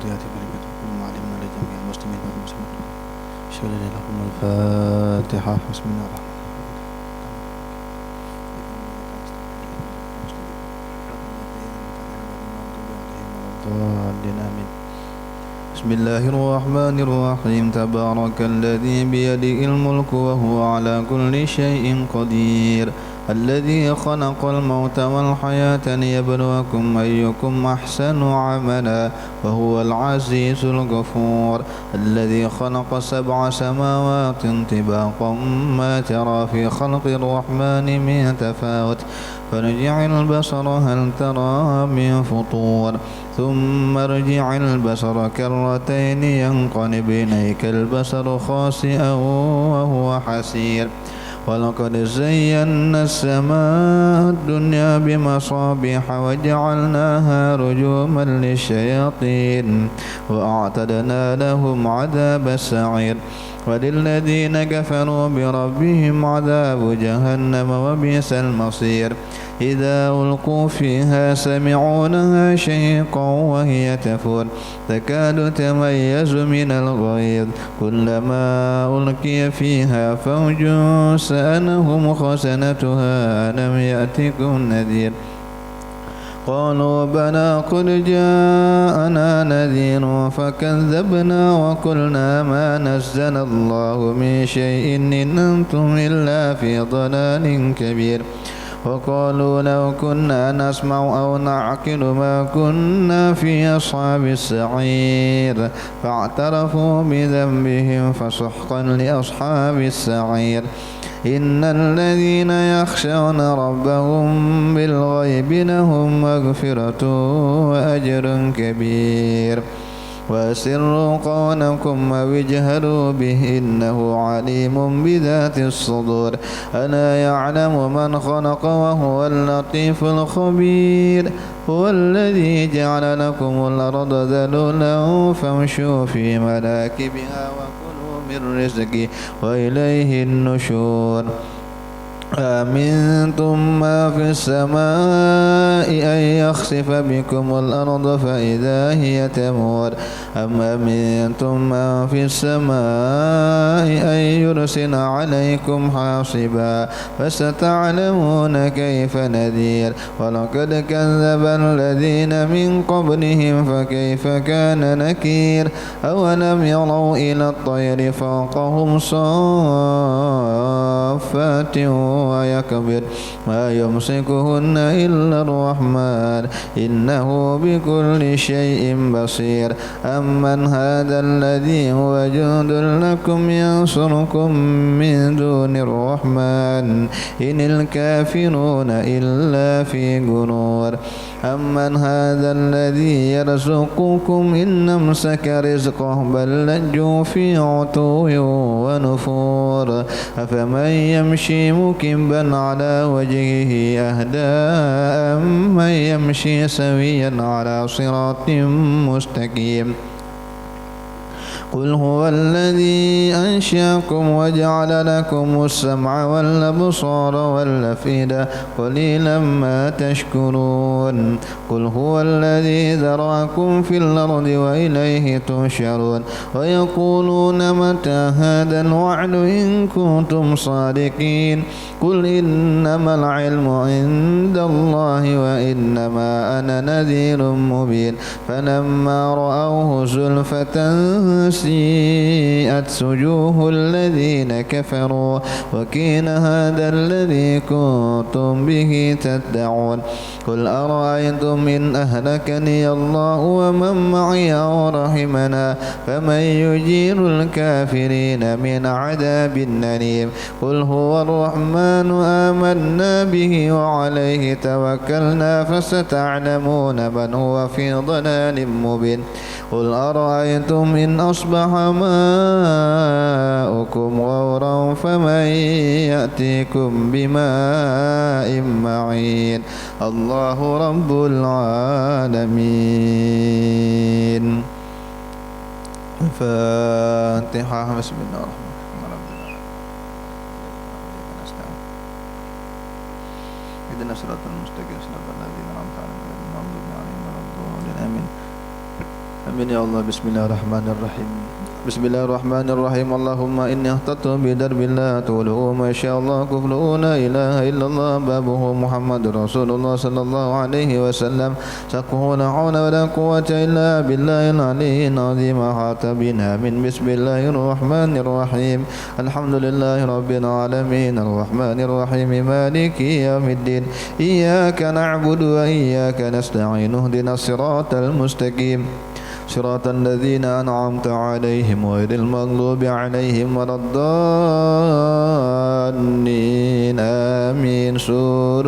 الفاتحة بركة كل ما علمنا لجميع المسلمين والمسلمات شغل لهم الفاتحة. بسم الله الرحمن الرحيم. آمين. بسم الله الرحمن الرحيم. تبارك الذي بيده الملك وهو على كل شيء قدير، الذي خلق الموت والحياة ليبلوكم أيكم أحسن عملا وهو العزيز الغفور، الذي خلق 7 سماوات طباقا ما ترى في خلق الرحمن من تفاوت فارجع البصر هل ترى من فطور ثم ارجع البصر كرتين ينقلب إليك البصر خاسئا وهو حسير، ولقد زينا السماء الدنيا بمصابيح وجعلناها رجوما للشياطين وأعتدنا لهم عذاب السعير، وللذين كفروا بربهم عذاب جهنم وبئس المصير. إذا ألقوا فيها سمعوا لها شهيقا وهي تفور تكاد تميز من الغيظ كلما ألقي فيها فوج سألهم خزنتها ألم يأتكم نذير قالوا بلى قد جاءنا نذير فكذبنا وقلنا ما نزل الله من شيء إن أنتم إلا في ضلال كبير، وقالوا لو كنا نسمع أو نعقل ما كنا في أصحاب السعير فاعترفوا بذنبهم فسحقا لأصحاب السعير. إن الذين يخشون ربهم بالغيب لهم مغفرة وأجر كبير، وأسروا قولكم أو اجهروا به إنه عليم بذات الصدور، ألا يعلم من خلق وهو اللطيف الخبير. هو الذي جعل لكم الأرض ذلولا فامشوا في مناكبها وكلوا من رزقه وإليه النشور. أأمنتم ما في السماء أن يخسف بكم الأرض فإذا هي تمور أم أمنتم ما في السماء أن يرسل عليكم حاصبا فستعلمون كيف نذير. ولقد كذب الذين من قبلهم فكيف كان نكير. أولم يروا إلى الطير فوقهم صافات ويكبر ما يمسكهن إلا الرحمن إنه بكل شيء بصير. أمن هذا الذي هو جند لكم ينصركم من دون الرحمن إن الكافرون إلا في غرور. أمن هذا الذي يرزقكم إن أمسك رزقه بل لجوا في عتو ونفور. أفمن يمشي مكبا على وجهه أهدى أمن يمشي سويا على صراط مستقيم. قل هو الذي أنشأكم وجعل لكم السمع والأبصار والأفئدة قليلا ما تشكرون. قل هو الذي ذرأكم في الأرض وإليه تحشرون. ويقولون متى هذا الوعد إن كنتم صادقين. قل إنما العلم عند الله وإنما أنا نذير مبين. فلما رأوه زلفة سيئت وجوه الذين كفروا وكين هذا الذي كنتم به تدعون. قل أرأيتم إن أهلكني الله ومن معي ورحمنا فمن يجير الكافرين من عذاب أليم. قل هو الرحمن آمنا به وعليه توكلنا فستعلمون من هو في ضلال مبين. قل أرأيتم إن أصبح ماؤكم غورا فمن يأتيكم بماء معين. الله رب العالمين. الفاتحة. بسم الله الرحمن الرحيم. اهدنا الصراط المستقيم صراط الذين أنعمت عليهم غير المغضوب عليهم ولا الضالين آمين. Amin ya Allah. Bismillahirrahmanirrahim. Bismillahirrahmanirrahim. Allahumma inni ahtatu bidarbi la tuluhu ma sya'allah kufluhu la ilaha illallah babuhu Muhammadur Rasulullah sallallahu alaihi wasallam sakuhu la hawla wa la quwwata illa billahil aliyyil azim ahata bina min bismillahirrahmanirrahim alhamdulillahi rabbil alamin arrahmanir rahim maliki yaumiddin iyyaka na'budu wa iyyaka nasta'in ihdinas siratal mustaqim صراط الذين أنعمت عليهم غير المغضوب عليهم ولا الضالين آمين سور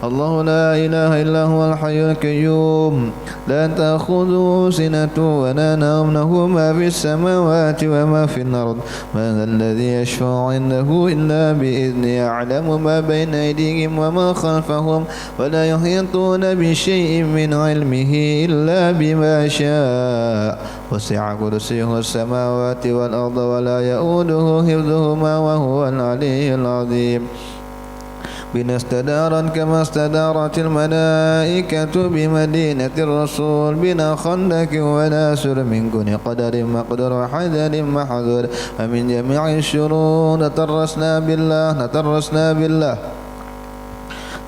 الله لا إله إلا هو الحي القيوم لا تأخذه سنة ولا نوم له ما في السماوات وما في الأرض من ذا الذي يشفع عنده إلا بإذنه يعلم ما بين أيديهم وما خلفهم ولا يحيطون بشيء من علمه إلا بما شاء وسع كرسيه السماوات والأرض ولا يؤوده حفظهما وهو العلي العظيم بنا استدارا كما استدارت الملائكة بمدينة الرسول بنا خندق وناسر من كل قدر مقدر وحذر محذور ومن جميع الشرور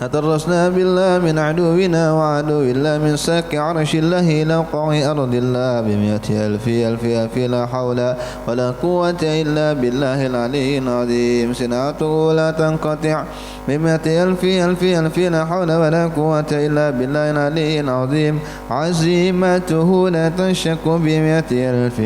نترسنا بالله من عدونا وعدو الله من ساك عرش الله إلى قاع أرض الله بمئة ألف لا حول ولا قوة إلا بالله العلي العظيم صناعته لا تنقطع بمئة ألف لا حول ولا قوة إلا بالله العلي العظيم عزيمته لا تنشق بمئة ألف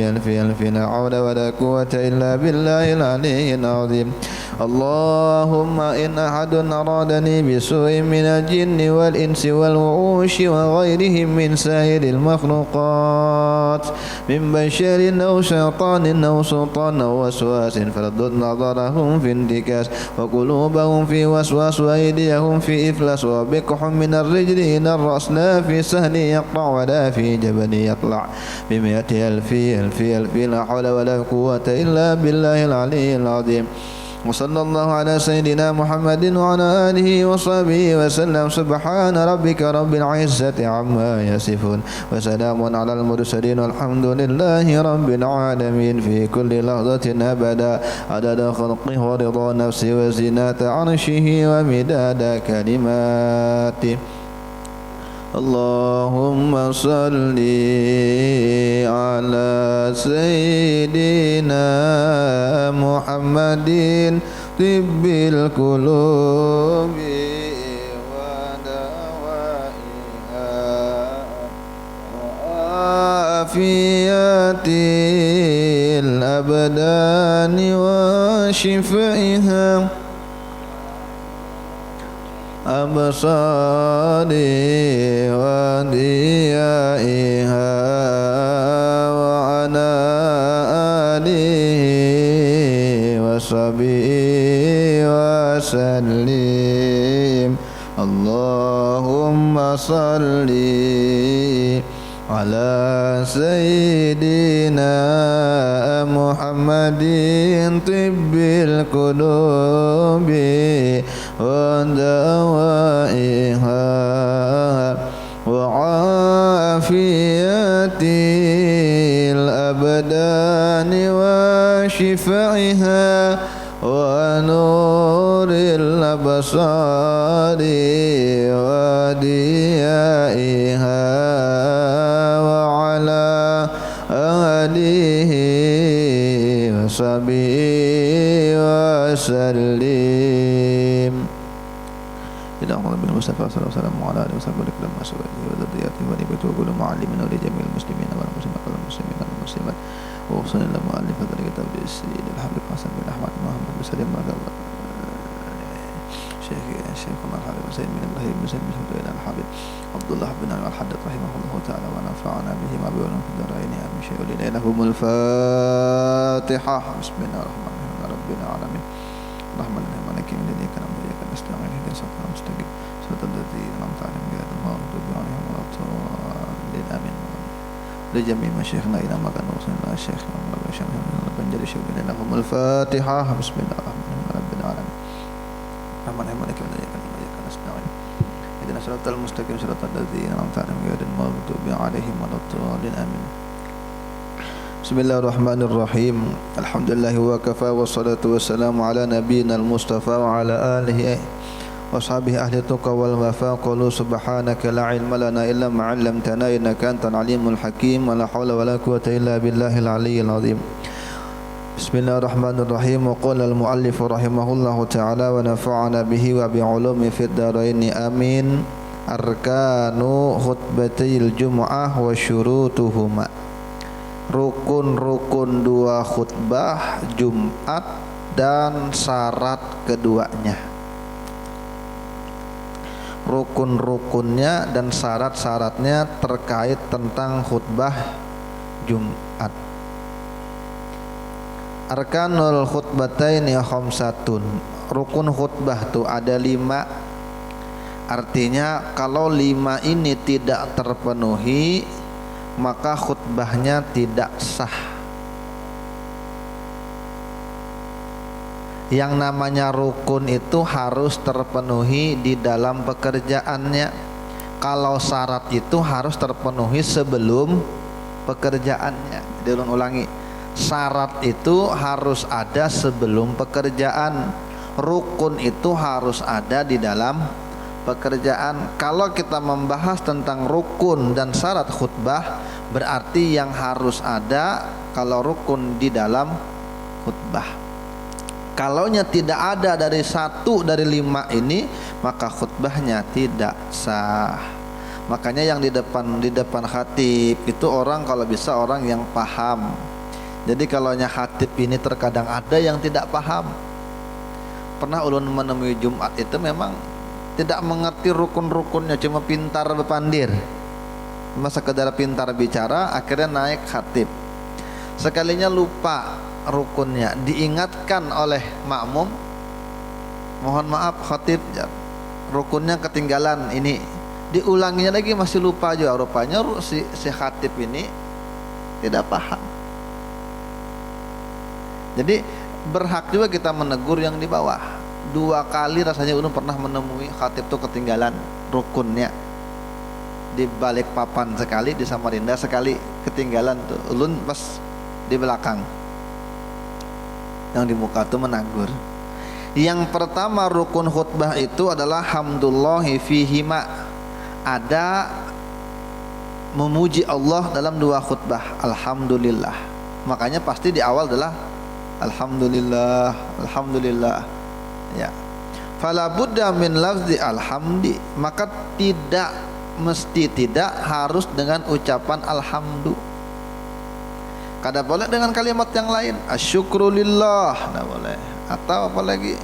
لا حول ولا قوة إلا بالله العلي العظيم اللهم إن أحد أرادني بسوء من الجن والإنس والوحوش وغيرهم من سائر المخلوقات من بشر أو شيطان أو سلطان أو وسواس فردد نظرهم في انتكاس وقلوبهم في وسواس وأيديهم في إفلاس وبقح من الرجل إلى الرأس لا في سهل يقطع ولا في جبل يطلع بمئة ألف لا حول ولا قوة إلا بالله العلي العظيم وصلى الله على سيدنا محمد وعلى آله وصحبه وسلم سبحان ربك رب العزة عما يصفون وسلام على المرسلين والحمد لله رب العالمين في كل لحظة أبدا عدد خلقه ورضا نفسه وزنة عرشه ومداد كلماته اللهم صل على سيدنا محمد طب القلوب ودوائها وعافية الأبدان وشفائها أبصاري وديائها وعلى آله وصحبه وسلم اللهم صل على سيدنا محمد طب القلوب ودوائها وعافية الأبدان وشفائها ونور الأبصار وديائها وعلى آله وصحبه وسلم إلى محمد بن المصطفى صلى الله عليه وسلم وعلى آله وصحبه الكرام وأزواجه وذريته ونبته وكل معلمين ولجميع المسلمين والمسلمات والمسلمات وصلى الله مؤلف ذلك تبديل السيد الحبيب حسن بن أحمد محمد بن سليم شيخنا الحبيب سيد بن إبراهيم بن سليم إلى الحبيب عبد الله بن علي الحدث رحمه الله تعالى ونفعنا بهما بيوم في الدارين آمين شيء لهم الفاتحة بسم الله الرحمن الرحيم ربنا العالمين اللهم لنا مالك من الذي كان وإياك نستعين اهدنا الصراط المستقيم صراط الذين أنعمت عليهم غير المغضوب عليهم ولا الضالين آمين لجميع مشايخنا إلى مكان وصلنا الشيخ محمد بن شامل بن جل شيخنا لهم الفاتحة بسم الله الرحمن الرحيم ربنا العالمين الرحمن الرحيم مالك من الذي كان وإياك نستعين اهدنا ihdinas siratal mustaqim siratal ladzina an'amta 'alaihim ghairil maghdubi 'alaihim waladdallin amin. Bismillahirrahmanirrahim. Alhamdulillahi wa kafa wassalatu wassalamu ala nabiyyina al-mustafa wa ala alihi washabihi ahli tuqa wal wafa. Qulu subhanaka la ilma lana illa ma 'allamtana innaka antal alimul hakim wa la haula wa la quwwata illa billahil aliyyil azim. Bismillahirrahmanirrahim. Wa qala al-muallif rahimahullahu ta'ala wa nafa'ana bihi wa bi 'ulumi fid dharain amin. Arkanu khutbatil jumu'ah wa syurutuhuma. Rukun-rukun dua khutbah Jumat dan syarat keduanya. Rukun-rukunnya dan syarat-syaratnya terkait tentang khutbah Jumat. Arkanul khutbataini khamsatun. Rukun khutbah tuh ada 5. Artinya kalau 5 ini tidak terpenuhi maka khutbahnya tidak sah. Yang namanya rukun itu harus terpenuhi di dalam pekerjaannya. Kalau syarat itu harus terpenuhi sebelum pekerjaannya. Diulang-ulangi, syarat itu harus ada sebelum pekerjaan. Rukun itu harus ada di dalam pekerjaan. Kalau kita membahas tentang rukun dan syarat khutbah, berarti yang harus ada kalau rukun di dalam khutbah. Kalaunya tidak ada dari 1 dari 5 ini, maka khutbahnya tidak sah. Makanya yang di depan khatib itu orang kalau bisa orang yang paham. Jadi kalaunya khatib ini terkadang ada yang tidak paham. Pernah ulun menemui Jumat itu memang tidak mengerti rukun-rukunnya, cuma pintar berpandir, cuma sekedar pintar bicara, akhirnya naik khatib. Sekalinya lupa rukunnya, diingatkan oleh makmum, mohon maaf khatib, rukunnya ketinggalan, ini diulanginya lagi masih lupa juga. Rupanya si khatib ini tidak paham. Jadi berhak juga kita menegur yang di bawah. 2 kali rasanya ulun pernah menemui khatib tuh ketinggalan rukunnya. Di balik papan sekali, di Samarinda sekali ketinggalan tuh. Ulun pas di belakang, yang di muka tuh menegur. Yang pertama rukun khutbah itu adalah hamdulillahi fihima. Ada memuji Allah dalam 2 khutbah, alhamdulillah. Makanya pasti di awal adalah alhamdulillah, alhamdulillah. Ya. Fala budda min lafzi alhamdi. Maka tidak harus dengan ucapan alhamdu. Kada boleh dengan kalimat yang lain, asyukru lillah, tidak boleh. Atau apa lagi,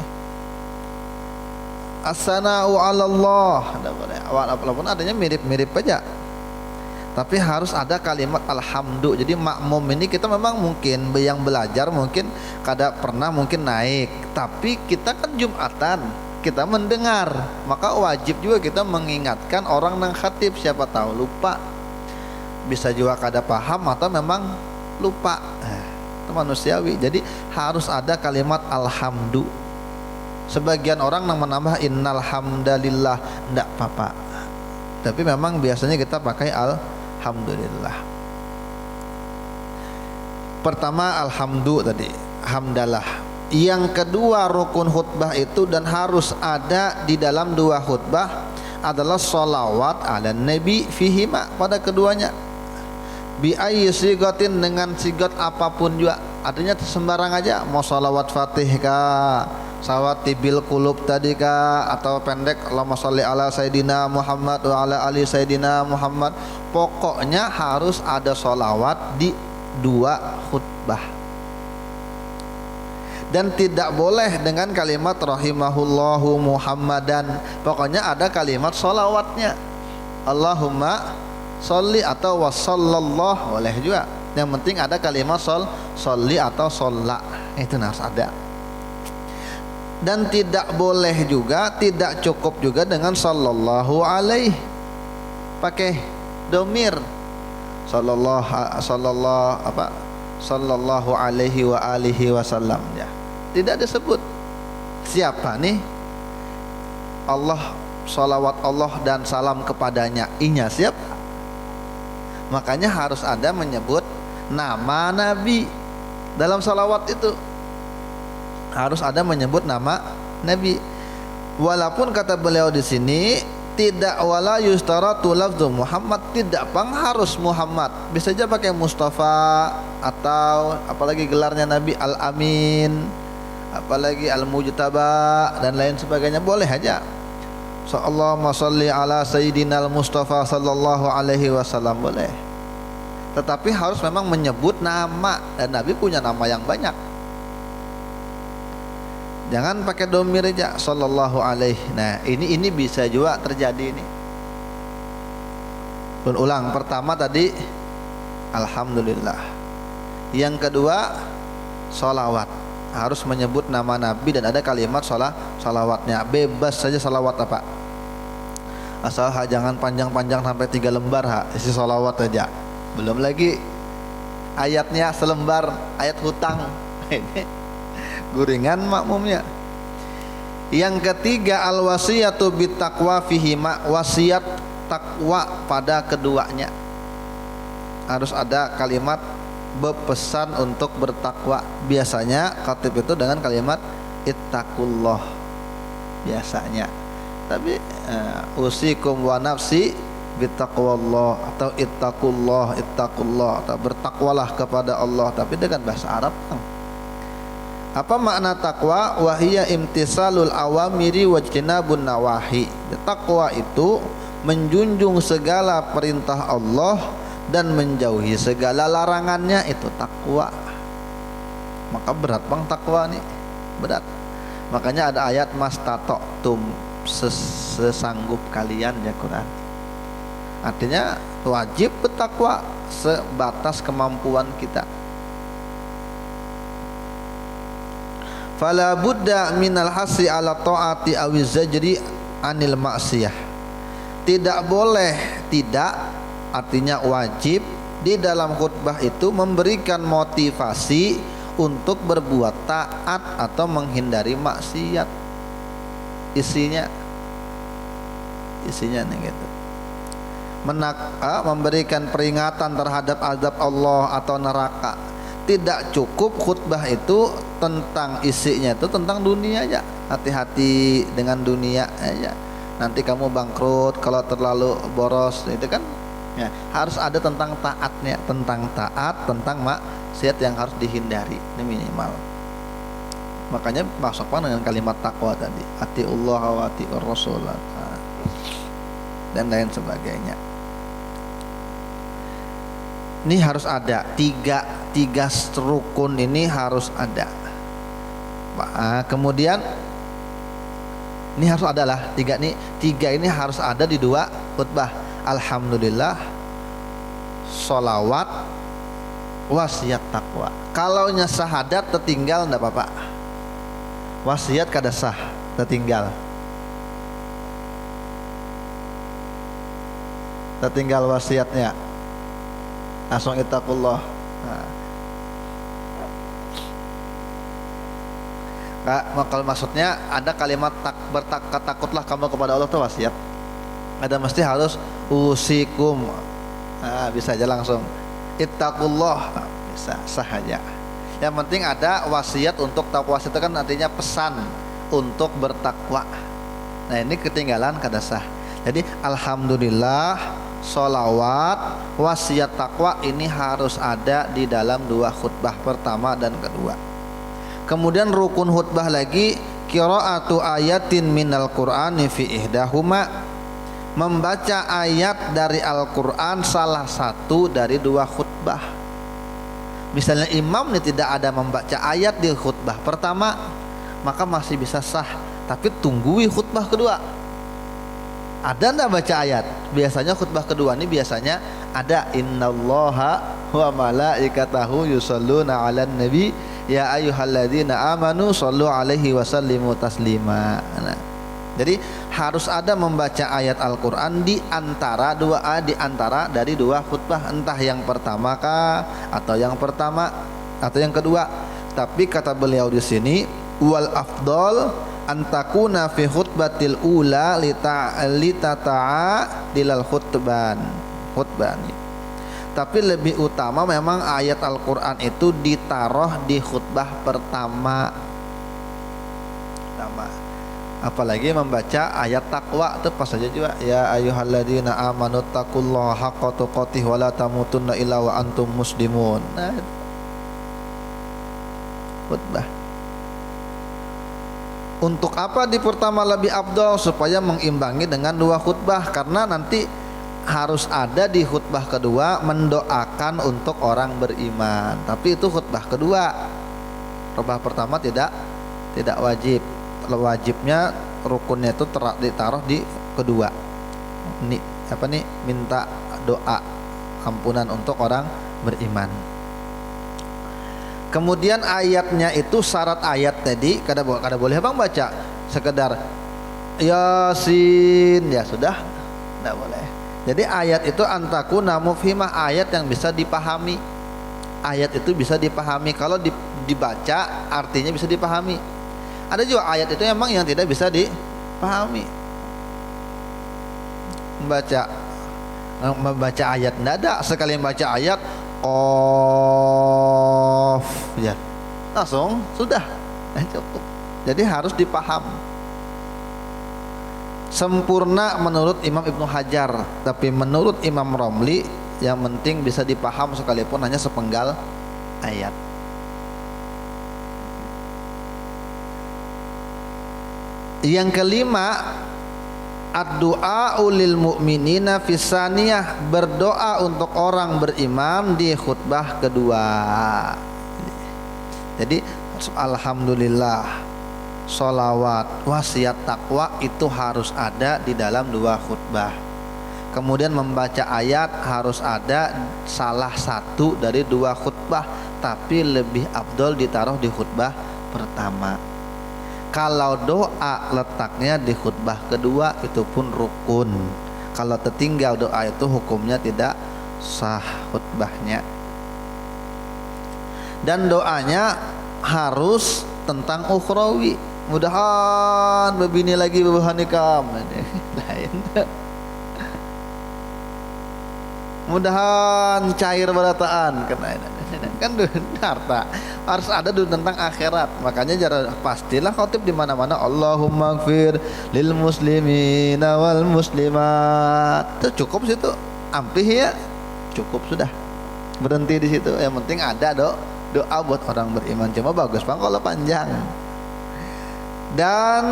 as-sana'u 'ala Allah, tidak boleh. Walaupun adanya mirip-mirip aja, tapi harus ada kalimat alhamdu. Jadi makmum ini kita memang mungkin yang belajar mungkin kada pernah mungkin naik, tapi kita kan Jumatan, kita mendengar, maka wajib juga kita mengingatkan orang nang khatib. Siapa tahu lupa, bisa juga kada paham atau memang lupa, itu manusiawi. Jadi harus ada kalimat alhamdu. Sebagian orang yang menambah innal hamdalillah, ndak apa-apa, tapi memang biasanya kita pakai alhamdulillah. Pertama alhamdu tadi, hamdalah. Yang kedua rukun khutbah itu dan harus ada di dalam 2 khutbah adalah sholawat ala nabi fihima, pada keduanya. Bi ayyi sigatin, dengan sigat apapun juga. Artinya sembarang aja, mau sholawat fatih kah, sholawat tibil kulub tadi kah, atau pendek Allahumma sholli ala sayyidina Muhammad wa ala ali sayyidina Muhammad. Pokoknya harus ada sholawat di 2 khutbah. Dan tidak boleh dengan kalimat rahimahullahu Muhammadan. Pokoknya ada kalimat sholawatnya, Allahumma sholli atau wassallallahu, boleh juga. Yang penting ada kalimat sholli atau sholla, itu harus ada. Dan tidak boleh juga, tidak cukup juga dengan sallallahu alaihi, pakai domir sallallahu alaihi wa alihi wasallam, ya. Tidak disebut siapa nih Allah salawat Allah dan salam kepadanya, inya siap. Makanya harus ada menyebut nama Nabi dalam salawat itu, harus ada menyebut nama Nabi. Walaupun kata beliau di sini tidak wala yustaratu lafzu Muhammad, tidak harus Muhammad, bisa saja pakai Mustafa atau apalagi gelarnya Nabi Al-Amin, apalagi Al-Mujtaba dan lain sebagainya, boleh aja. Allahumma sholli ala sayyidina al-Mustafa sallallahu alaihi wasallam, boleh. Tetapi harus memang menyebut nama, dan Nabi punya nama yang banyak. Jangan pakai domir aja sallallahu alaihi. Nah, ini bisa juga terjadi ini. Dan ulang, pertama tadi alhamdulillah. Yang kedua sholawat, harus menyebut nama Nabi dan ada kalimat sholawatnya. Bebas saja sholawat apa, asal jangan panjang-panjang sampai 3 lembar isi sholawat aja. Belum lagi ayatnya selembar, ayat hutang. Ini guringan makmumnya. Yang ketiga al-wasiyatu bittaqwa fihima, wasiat takwa pada keduanya. Harus ada kalimat berpesan untuk bertakwa. Biasanya khatib itu dengan kalimat ittaqullah biasanya. Tapi usikum wa nafsi bittaqwallah atau ittaqullah atau bertakwalah kepada Allah, tapi dengan bahasa Arab. Apa makna takwa? Wahiyya imtisalul awamiri wajtinabun nawahi. Takwa itu menjunjung segala perintah Allah dan menjauhi segala larangannya, itu takwa. Maka berat bang takwa nih, berat. Makanya ada ayat mastata'tum, sesanggup kalian ya Quran. Artinya wajib bertakwa sebatas kemampuan kita. Fala budda minal hasi ala ta'ati awiz zajri anil ma'siyah. Tidak boleh, tidak artinya wajib di dalam khutbah itu memberikan motivasi untuk berbuat taat atau menghindari maksiat. Isinya nih gitu. Memberikan peringatan terhadap azab Allah atau neraka. Tidak cukup khutbah itu tentang isinya itu tentang dunia aja. Hati-hati dengan dunia aja, nanti kamu bangkrut kalau terlalu boros. Itu kan ya, harus ada tentang taatnya, tentang taat, tentang maksiat yang harus dihindari, ini minimal. Makanya masukkan dengan kalimat takwa tadi, atiullah wa atiur rasul dan lain sebagainya. Ini harus ada tiga rukun, ini harus ada. Kemudian ini harus adalah tiga ini harus ada di 2 khutbah. Alhamdulillah, sholawat, wasiat takwa. Kalau nya syahadat tertinggal enggak apa-apa. Wasiat kada sah, tertinggal wasiatnya. Langsung ittaqullah. Kalau maksudnya ada kalimat takutlah kamu kepada Allah itu wasiat. Ada mesti harus usikum. Bisa aja langsung ittaqullah, bisa sah aja. Yang penting ada wasiat untuk takwa. Itu kan artinya pesan untuk bertakwa. Nah ini ketinggalan kada sah. Jadi alhamdulillah, sholawat, wasiat takwa ini harus ada di dalam 2 khutbah pertama dan kedua. Kemudian rukun khutbah lagi, qiraatu ayatin minal qur'ani fi ihdahuma, membaca ayat dari Al-Quran salah satu dari 2 khutbah. Misalnya imam ini tidak ada membaca ayat di khutbah pertama, maka masih bisa sah, tapi tunggui khutbah kedua. Ada enggak baca ayat? Biasanya khutbah kedua ini biasanya ada innallaha wa malaikatahu yusholluna 'alan nabi ya ayyuhalladzina amanu shollu 'alaihi wa sallimu taslima. Nah, jadi harus ada membaca ayat Al-Qur'an di antara dari 2 khutbah, entah yang pertama atau yang kedua. Tapi kata beliau di sini wal afdal antakuna fi khutbatil ula litata'a dilal khutbani. Tapi lebih utama memang ayat Al-Qur'an itu ditaruh di khutbah pertama. Apalagi membaca ayat takwa itu pas saja juga, ya ayyuhalladzina amanu taqullaha haqqa tuqatih wa la tamutunna illa wa antum muslimun. Nah, khutbah. Untuk apa di pertama lebih afdal? Supaya mengimbangi dengan 2 khutbah, karena nanti harus ada di khutbah kedua mendoakan untuk orang beriman. Tapi itu khutbah kedua. Khutbah pertama tidak wajib. Wajibnya rukunnya itu ditaruh di kedua. Minta doa ampunan untuk orang beriman. Kemudian ayatnya itu syarat ayat tadi kada boleh bang baca sekedar Yasin, ya sudah, tidak boleh. Jadi ayat itu antakuna mufhimah, ayat yang bisa dipahami. Ayat itu bisa dipahami, kalau dibaca artinya bisa dipahami. Ada juga ayat itu memang yang tidak bisa dipahami. Membaca ayat tidak ada, sekali membaca ayat Qaf ya langsung sudah cukup. Jadi harus dipaham. Sempurna menurut Imam Ibnu Hajar, tapi menurut Imam Romli yang penting bisa dipaham sekalipun hanya sepenggal ayat. Yang kelima, ad-du'a lil mu'minina fis saniyah, berdoa untuk orang beriman di khutbah kedua. Jadi alhamdulillah, sholawat, wasiat takwa itu harus ada di dalam 2 khutbah. Kemudian membaca ayat harus ada salah satu dari 2 khutbah, tapi lebih afdol ditaruh di khutbah pertama. Kalau doa letaknya di khutbah kedua itu pun rukun. Kalau tertinggal doa itu hukumnya tidak sah khutbahnya. Dan doanya harus tentang ukhrawi. Mudahan begini lagi bebahanikam. Lain. Mudahan cair berataan kan harta harus ada dulu tentang akhirat. Makanya jarang pastilah khotib di mana-mana Allahumma gfir lil muslimina wal muslimat. Itu cukup situ, ampih ya, cukup sudah, berhenti di situ. Yang penting ada doa buat orang beriman. Cuma bagus bang kalau panjang. Dan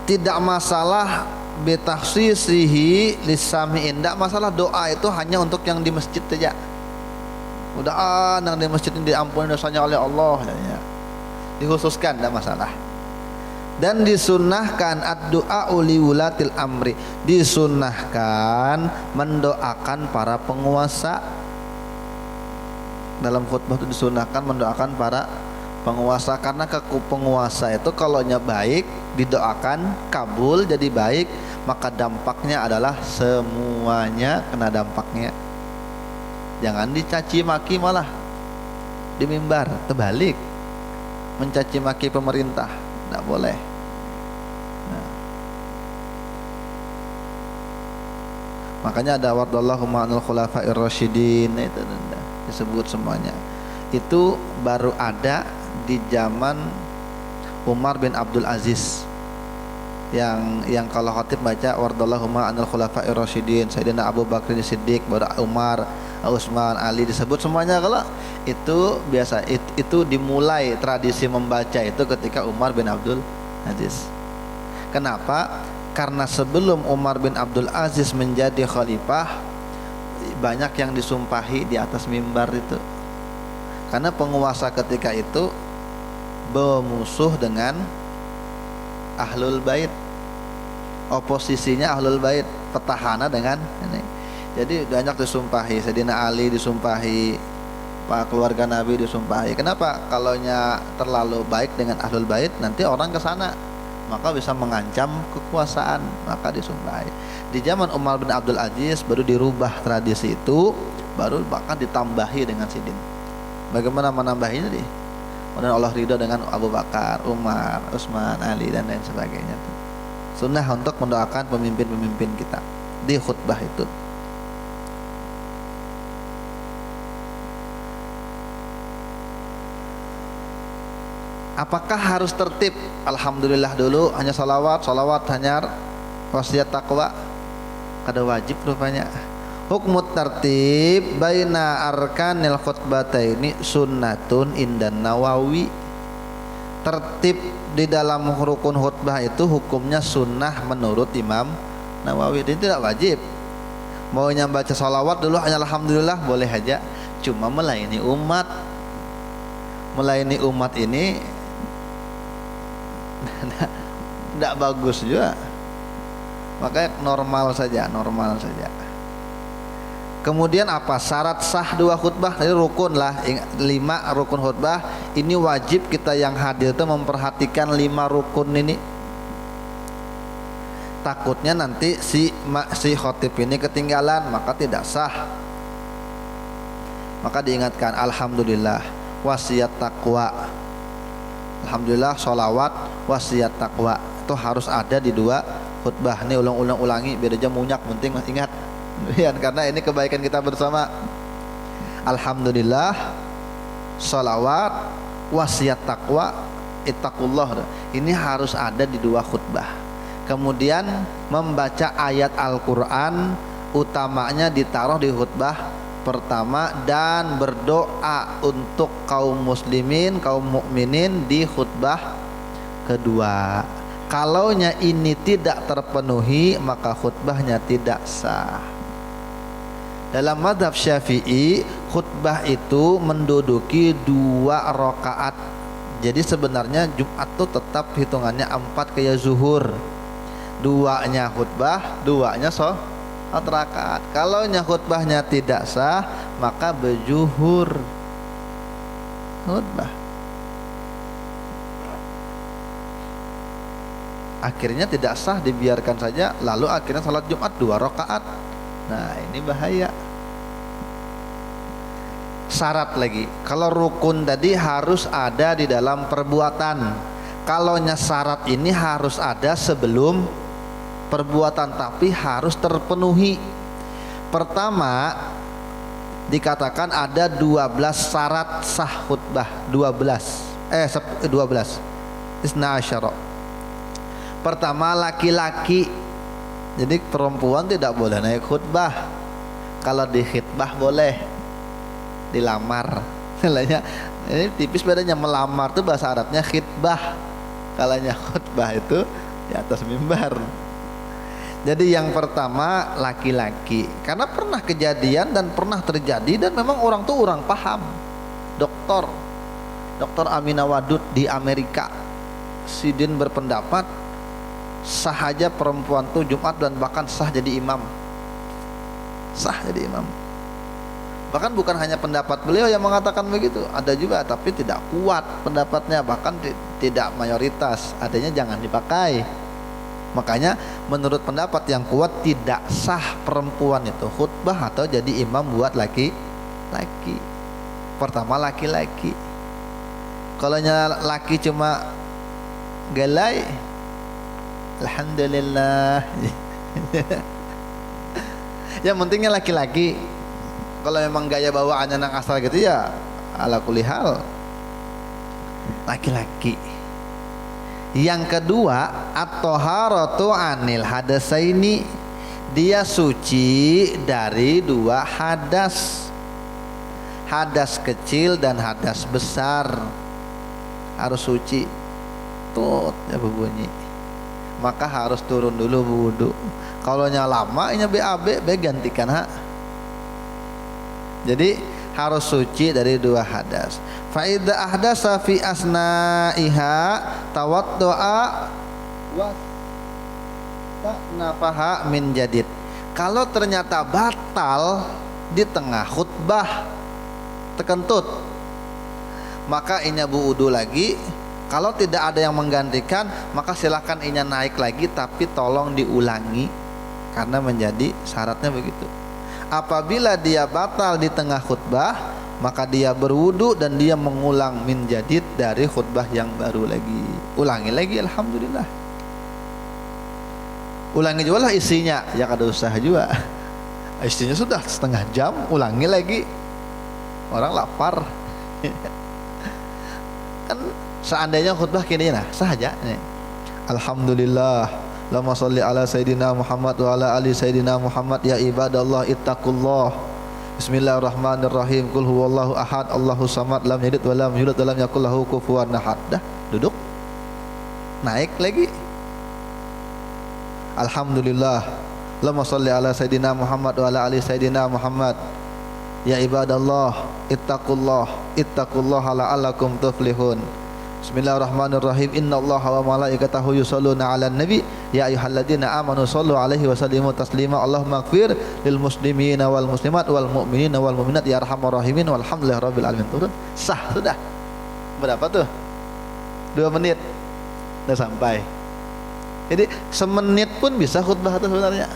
tidak masalah bitakhsisihi lisami'in, tidak masalah doa itu hanya untuk yang di masjid saja. Udah yang di masjid ini diampuni dosanya oleh Allah ya. Dikhususkan, tidak masalah. Dan disunnahkan ad-du'a li wulatil amri, disunnahkan mendoakan para penguasa. Dalam khutbah itu disunnahkan mendoakan para penguasa, karena penguasa itu kalaunya baik didoakan kabul jadi baik, maka dampaknya adalah semuanya kena dampaknya. Jangan dicaci maki malah di mimbar, terbalik mencaci maki pemerintah, tidak boleh. Makanya ada wardallahu ma'anul khulafa'ir rasyidin, itu disebut semuanya. Itu baru ada di zaman Umar bin Abdul Aziz, yang kalau khatib baca wardallahu ma'anul khulafa'ir rasyidin, Sayyidina Abu Bakar Siddiq, baru Umar, Utsman, Ali disebut semuanya. Kalau itu biasa, itu dimulai tradisi membaca itu ketika Umar bin Abdul Aziz. Kenapa? Karena sebelum Umar bin Abdul Aziz menjadi khalifah, banyak yang disumpahi di atas mimbar itu. Karena penguasa ketika itu bermusuh dengan Ahlul Bait, oposisinya Ahlul Bait, petahana dengan ini. Jadi banyak disumpahi, Sayyidina Ali disumpahi, Pak keluarga Nabi disumpahi. Kenapa? Kalaunya terlalu baik dengan Ahlul Bait, nanti orang ke sana, maka bisa mengancam kekuasaan, maka disumpahi. Di zaman Umar bin Abdul Aziz baru dirubah tradisi itu, baru bahkan ditambahi dengan sidin. Bagaimana menambahinya nih? kemudian Allah ridho dengan Abu Bakar, Umar, Utsman, Ali dan lain sebagainya. Sunnah untuk mendoakan pemimpin-pemimpin kita di khutbah itu. Apakah harus tertib? Alhamdulillah dulu hanya salawat hanya wasiat takwa. Kada wajib rupanya. Hukmut tertib baina arkanil khutbataini sunnatun indan Nawawi. Tertib di dalam rukun khutbah itu hukumnya sunnah menurut Imam Nawawi. Ini tidak wajib. Maunya baca salawat dulu hanya alhamdulillah boleh aja. Cuma melayani umat. Melayani umat ini tidak bagus juga. Makanya normal saja. Kemudian apa syarat sah dua khutbah? Tadi rukun lah, 5 rukun khutbah. Ini wajib kita yang hadir itu memperhatikan 5 rukun ini. Takutnya nanti si khotib ini ketinggalan, maka tidak sah. Maka diingatkan alhamdulillah wasiat takwa. Alhamdulillah sholawat wasiat takwa itu harus ada di 2 khutbah. Ini ulangi biar aja munyak, penting ingat. Ya, karena ini kebaikan kita bersama. Alhamdulillah sholawat wasiat takwa ittaqullah. Ini harus ada di 2 khutbah. Kemudian membaca ayat Al-Quran utamanya ditaruh di khutbah pertama dan berdoa untuk kaum muslimin, kaum mukminin di khutbah kedua. Kalaunya ini tidak terpenuhi maka khutbahnya tidak sah. Dalam mazhab Syafi'i khutbah itu menduduki 2 rakaat. Jadi sebenarnya Jumat itu tetap hitungannya 4 kayak zuhur. 2-nya khutbah, 2-nya sholat rakaat. Kalaunya khutbahnya tidak sah maka berzuhur khutbah. Akhirnya tidak sah, dibiarkan saja. Lalu akhirnya salat Jumat 2 rakaat. Nah ini bahaya. Syarat lagi, kalau rukun tadi harus ada di dalam perbuatan. Kalaunya syarat ini harus ada sebelum perbuatan, tapi harus terpenuhi. Pertama dikatakan ada 12 syarat sah khutbah. 12 Isna asyara. Pertama laki-laki. Jadi perempuan tidak boleh naik khutbah. Kalau di khutbah boleh dilamar. Ini tipis bedanya. Melamar itu bahasa Arabnya khutbah. Kalaunya khutbah itu di atas mimbar. Jadi yang pertama laki-laki. Karena pernah kejadian dan pernah terjadi dan memang orang tuh orang paham. Dokter Aminah Wadud di Amerika. Sidin berpendapat sah aja perempuan tuh Jumat dan bahkan sah jadi imam. Bahkan bukan hanya pendapat beliau yang mengatakan begitu, ada juga tapi tidak kuat pendapatnya, bahkan tidak mayoritas. Adanya jangan dipakai. Makanya menurut pendapat yang kuat tidak sah perempuan itu khutbah atau jadi imam buat laki-laki. Pertama laki-laki. Kalau laki cuma galai, alhamdulillah. Yang pentingnya laki-laki. Kalau memang gaya bawaannya nang asal gitu ya ala kulli hal laki-laki. Yang kedua at-thaharatu anil hadasaini. Dia suci dari 2 hadas. Hadas kecil dan hadas besar. Harus suci. Tut ya berbunyi. Maka harus turun dulu wudu. Kalau lama ini BAB gantikan Jadi harus suci dari 2 hadas. Fa idza ahdasa fi asna'iha tawaddu'a wa ta'nafaha min jadid. Kalau ternyata batal di tengah khutbah tekentut, maka inya wudu lagi. Kalau tidak ada yang menggantikan, maka silakan inya naik lagi, tapi tolong diulangi karena menjadi syaratnya begitu. Apabila dia batal di tengah khutbah, maka dia berwudu dan dia mengulang min jadid dari khutbah yang baru lagi. Ulangi lagi, alhamdulillah. Ulangi juga lah isinya, ya kada usah juga. Isinya sudah setengah jam, ulangi lagi. Orang lapar. Kan seandainya khutbah kini nah saja nih. Alhamdulillah, Allahumma sholli ala sayyidina Muhammad wa ala ali sayyidina Muhammad. Ya ibadallah ittaqullah. Bismillahirrahmanirrahim. Qul huwallahu ahad, Allahu samad, lam yalid wa lam yulad wa lam yakul lahu kufuwan ahad. Dah, duduk. Naik lagi. Alhamdulillah, Allahumma sholli ala sayyidina Muhammad wa ala ali sayyidina Muhammad. Ya ibadallah ittaqullah ittaqullaha la'allakum tuflihun. Bismillahirrahmanirrahim. Innallaha wa malaikatahu yusholluna 'alan nabi ya ayyuhalladzina amanu shollu 'alaihi wa sallimu taslima. Allahumma ighfir lil muslimina wal muslimat wal mu'minina wal mu'minat ya arhamar rahimin walhamdulillahi rabbil alamin. Turun, sah sudah. Berapa tuh? 2 menit udah sampai. Jadi semenit pun bisa khutbah itu sebenarnya.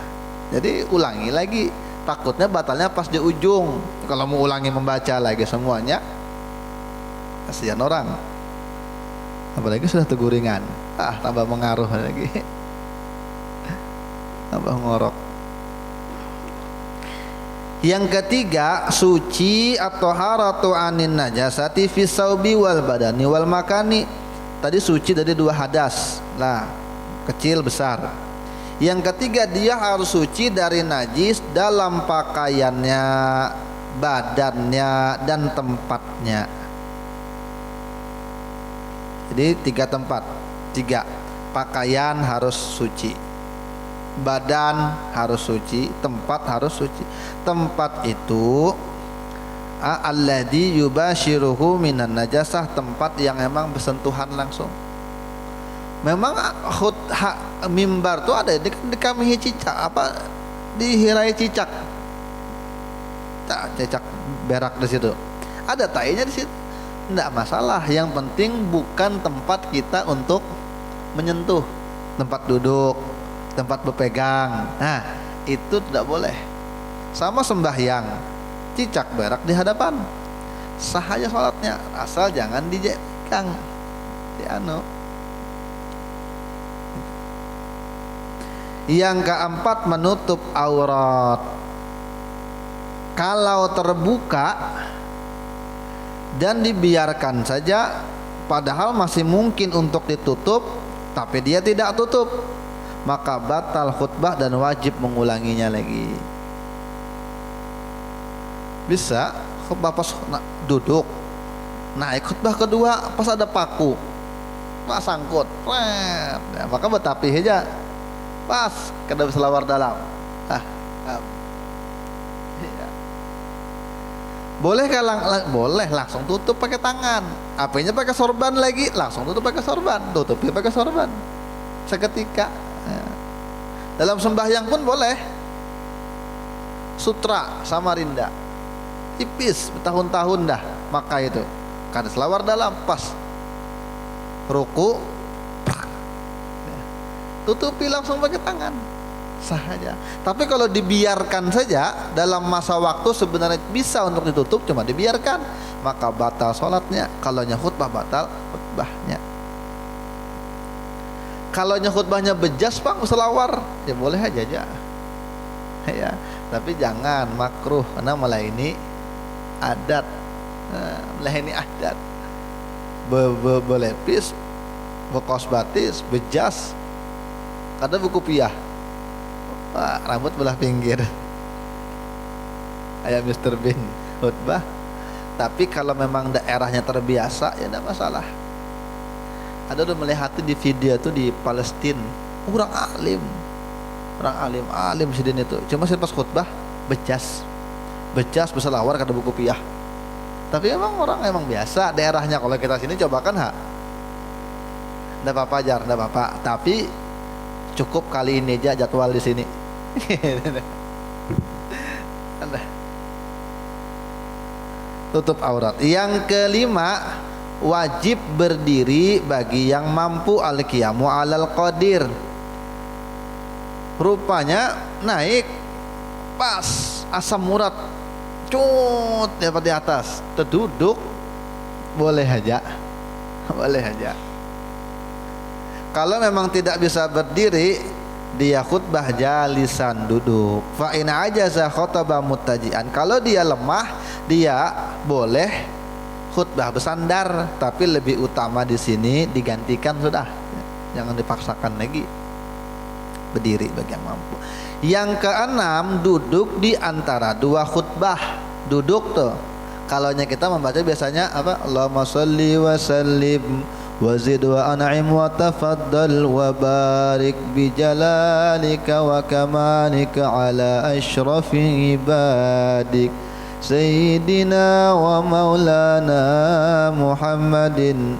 Jadi ulangi lagi. Takutnya batalnya pas di ujung. Kalau mau ulangi membaca lagi semuanya, kasihan orang. Apalagi sudah teguringan, tambah mengaruh lagi, tambah ngorok. Yang ketiga, suci atau haratu anin najasati fi saubi wal badani wal makani. Tadi suci dari 2 hadas, lah kecil besar. Yang ketiga, dia harus suci dari najis dalam pakaiannya, badannya, dan tempatnya. Jadi 3 tempat. 3, pakaian harus suci, badan harus suci, tempat harus suci. Tempat itu alladzi yubashiruhu minan najasah, tempat yang emang bersentuhan langsung. Memang mimbar tuh ada di kami cicak apa dihirai cicak, cicak berak di situ. Ada tainya di situ, tidak masalah. Yang penting bukan tempat kita untuk menyentuh, tempat duduk, tempat berpegang. Nah itu tidak boleh. Sama sembahyang, cicak berak di hadapan, sah aja sholatnya, asal jangan dijegang, Yang keempat, menutup aurat. Kalau terbuka dan dibiarkan saja, padahal masih mungkin untuk ditutup, tapi dia tidak tutup, maka batal khutbah dan wajib mengulanginya lagi. Bisa khutbah pas duduk, naik khutbah kedua pas ada paku, pas sangkut, maka betapih aja. Pas kada selawar dalam. Boleh boleh langsung tutup pakai tangan. Apanya pakai sorban lagi, langsung tutup pakai sorban, tutupnya pakai sorban. Seketika. Dalam sembahyang pun boleh. Sutra Samarinda. Tipis bertahun-tahun dah maka itu. Kada selawar dalam, pas ruku tutupi langsung pakai tangan, sah aja. Tapi kalau dibiarkan saja dalam masa waktu sebenarnya bisa untuk ditutup, cuma dibiarkan, maka batal sholatnya. Kalau khutbah batal khutbahnya. Kalau khutbahnya bejas bang selawar, ya boleh aja ya. Tapi jangan makruh, karena malah ini adat, belepis, bekos batis, bejas. Ada buku piah, Pak, rambut belah pinggir, ayam Mr. Bean khutbah. Tapi kalau memang daerahnya terbiasa, ya tidak masalah. Ada udah melihat di video tuh di Palestina, orang alim sidin itu. Cuma pas khutbah bejas berselawar kata buku piah. Tapi emang orang emang biasa daerahnya. Kalau kita sini cobakan tidak apa-apa jar, tidak apa-apa. Tapi cukup kali ini aja jadwal di sini. Tutup aurat. Yang kelima, wajib berdiri bagi yang mampu, al-qiyamu alal qadir. Rupanya naik pas asam urat cut dapat di atas, terduduk boleh aja. Boleh aja. Kalau memang tidak bisa berdiri, dia khutbah jalisan, duduk. Fa in ajaza khotaba muttaji'an. Kalau dia lemah, dia boleh khutbah bersandar, tapi lebih utama di sini digantikan sudah. Jangan dipaksakan lagi. Berdiri bagi yang mampu. Yang keenam, duduk di antara dua khutbah. Duduk tuh. Kalaunya kita membaca biasanya apa? Allahumma sholli wa sallim wa zid wa an'im wa tafaddal wa barik bi jalalika wa kamalika ala asyrafil ibadik sayyidina wa maulana Muhammadin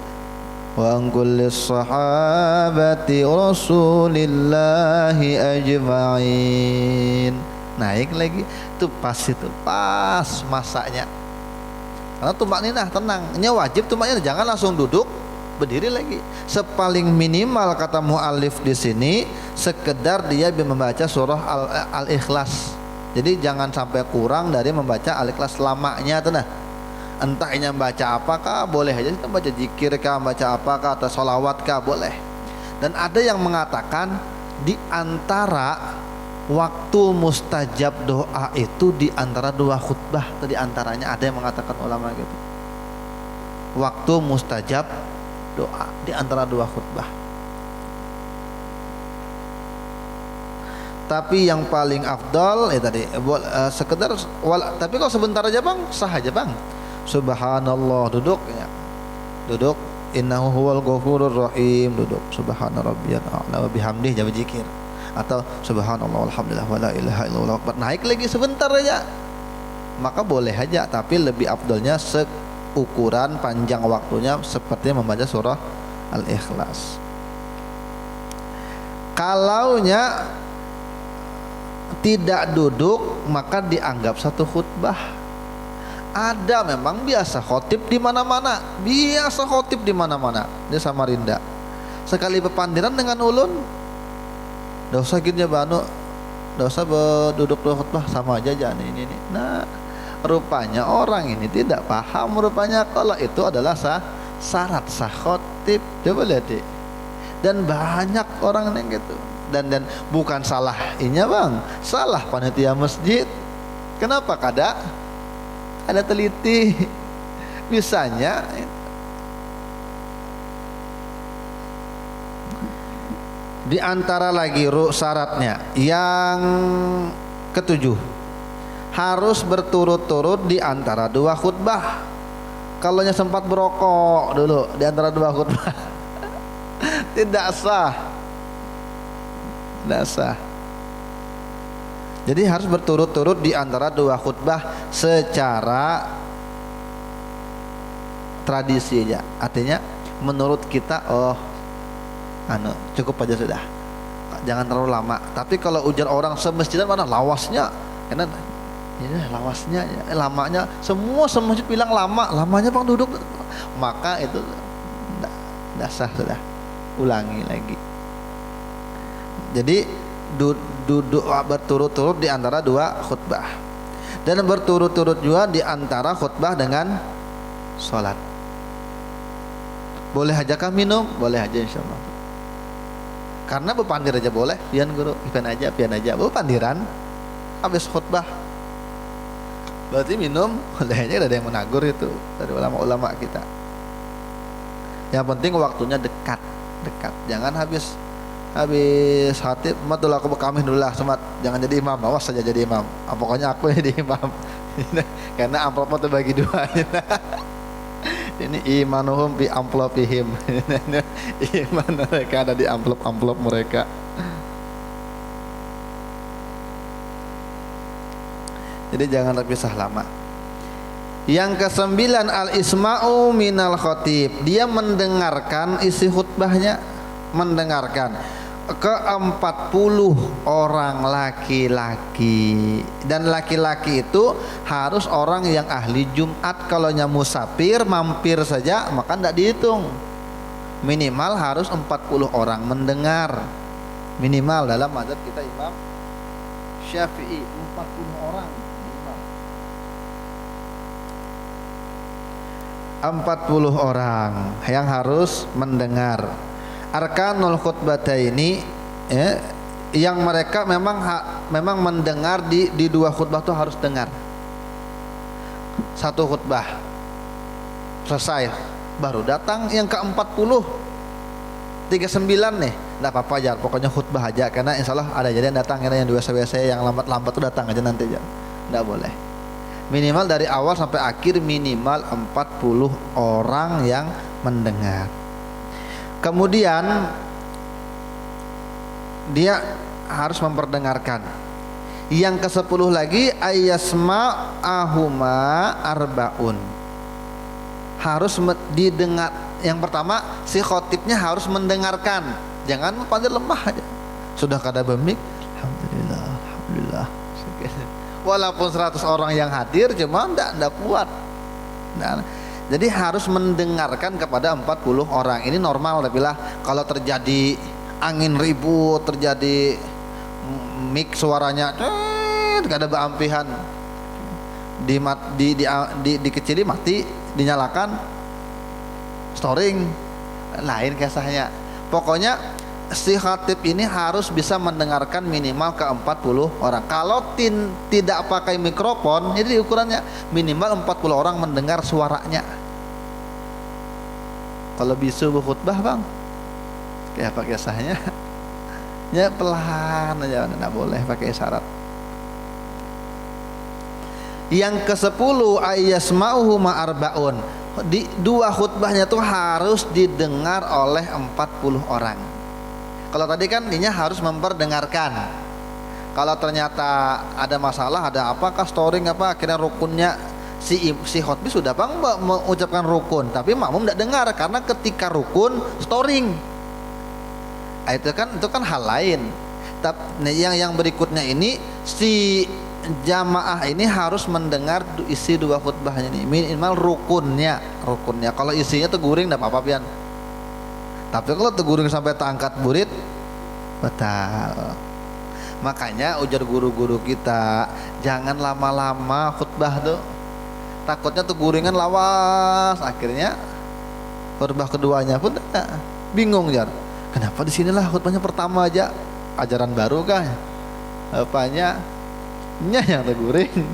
wa an kulli sahabati rasulillahi ajma'in. Naik lagi tuh, pas masaknya. Karena tumakninah tenang, ini wajib tumakninah, jangan langsung duduk, berdiri lagi. Sepaling minimal kata muallif di sini sekedar dia membaca surah Al-Ikhlas. Jadi jangan sampai kurang dari membaca Al-Ikhlas lamanya tuh nah. Entah ini membaca apakah, boleh aja kita baca zikir kah, baca apakah atau sholawat kah, boleh. Dan ada yang mengatakan di antara waktu mustajab doa itu di antara dua khutbah, atau di antaranya ada yang mengatakan ulama gitu. Waktu mustajab doa di antara dua khutbah. Tapi yang paling afdal tadi sekedar tapi kalau sebentar aja Bang, sah aja Bang. Subhanallah, duduk ya. Duduk, innahu huwal ghafurur rahim, duduk. Subhana rabbiyal a'la wa bihamdihi, jadi zikir. Atau subhanallah walhamdulillah wala ilaha illallah, naik lagi sebentar aja, maka boleh aja. Tapi lebih afdalnya seukuran panjang waktunya seperti membaca surah Al-Ikhlas. Kalaunya tidak duduk maka dianggap satu khutbah. Ada memang biasa khotib di mana-mana, biasa khotib di mana-mana di Samarinda. Sekali bepandiran dengan ulun, dosa gitu ya Banu, dosa berduduk dua khutbah sama aja jangan ini. Nah, rupanya orang ini tidak paham rupanya kalau itu adalah syarat sah khotib. Coba lihat deh. Dan banyak orang yang gitu. Dan bukan salah inya Bang, salah panitia masjid. Kenapa? Ada teliti. Bisanya di antara lagi syaratnya yang ketujuh, harus berturut-turut di antara dua khutbah. Kalaunya sempat berokok dulu di antara dua khutbah tidak sah. Tidak sah. Jadi harus berturut-turut di antara dua khutbah secara tradisi aja. Artinya menurut kita cukup aja sudah, jangan terlalu lama. Tapi kalau ujar orang semestinya mana lawasnya, karena ini lawasnya lamanya, semua semasjid bilang lamanya Bang duduk, maka itu tidak sah sudah. Ulangi lagi. Jadi duduk berturut-turut di antara dua khutbah, dan berturut-turut juga di antara khutbah dengan sholat. Boleh aja kah minum? Boleh aja insyaallah. Karena bepandir aja boleh, pian guru, pian aja. Bepandiran habis khutbah. Berarti minum boleh aja, ada yang menagur itu dari ulama-ulama kita. Yang penting waktunya dekat. Jangan habis khatib, matul aku bekamih dulu lah semat, jangan jadi imam, awas saja jadi imam. Pokoknya aku jadi imam. Karena amplopnya terbagi dua. Ini imanuhum bi amplopihim. Iman mereka ada di amplop mereka. Jadi jangan terpisah lama. Yang kesembilan, al-isma'u minal khatib, dia mendengarkan isi khutbahnya, mendengarkan ke-40 orang laki-laki. Dan laki-laki itu harus orang yang ahli Jumat. Kalau musafir mampir saja maka tidak dihitung. Minimal harus 40 orang mendengar. Minimal dalam mazhab kita Imam Syafi'i 40 orang minimal. 40 orang yang harus mendengar. Arkanul khutbataini, ya, yang mereka memang mendengar di dua khutbah tuh harus dengar. Satu khutbah selesai baru datang yang ke-40, 39 nih. Enggak apa-apa ya, pokoknya khutbah aja, karena insya Allah ada jadi yang datang, yang di WC yang lambat-lambat tuh datang aja nanti aja. Enggak boleh. Minimal dari awal sampai akhir minimal 40 orang yang mendengar. Kemudian dia harus memperdengarkan. Yang ke-10 lagi ayyasma'ahuma arbaun. Harus didengar. Yang pertama si khotibnya harus mendengarkan. Jangan panjang lemah aja. Sudah kada bemik, alhamdulillah, alhamdulillah. Walaupun 100 orang yang hadir cuma enggak kuat. Nah, jadi harus mendengarkan kepada 40 orang. Ini normal, tapi lah kalau terjadi angin ribut, terjadi mic suaranya enggak ada beampihan. Dikecili mati, dinyalakan storing, lain kisahnya. Pokoknya si khatib ini harus bisa mendengarkan minimal ke 40 orang. Kalau tidak pakai mikrofon, jadi ukurannya minimal 40 orang mendengar suaranya. Kalau bisu berkhutbah bang, kayak pakai sahnya, ya pelan aja, nggak boleh pakai syarat. Yang ke-10 ayyasma'uhu ma'arbaun. Di dua khutbahnya tuh harus didengar oleh 40 orang. Kalau tadi kan dia harus memperdengarkan. Kalau ternyata ada masalah, ada apakah storing apa, akhirnya rukunnya si khotib sudah bang mengucapkan rukun, tapi makmum tidak dengar karena ketika rukun storing. Itu kan hal lain. Tapi yang berikutnya ini si jamaah ini harus mendengar isi dua khutbahnya ini minimal rukunnya. Kalau isinya teguring tidak apa-apa pian. Tapi kalau teguring sampai tangkat burit batal. Makanya ujar guru-guru kita, jangan lama-lama khutbah tuh. Takutnya teguringan lawas, akhirnya khutbah keduanya pun bingung jar. Kenapa di sinilah khutbahnya pertama aja ajaran baru kah? Apanya? Yang teguring.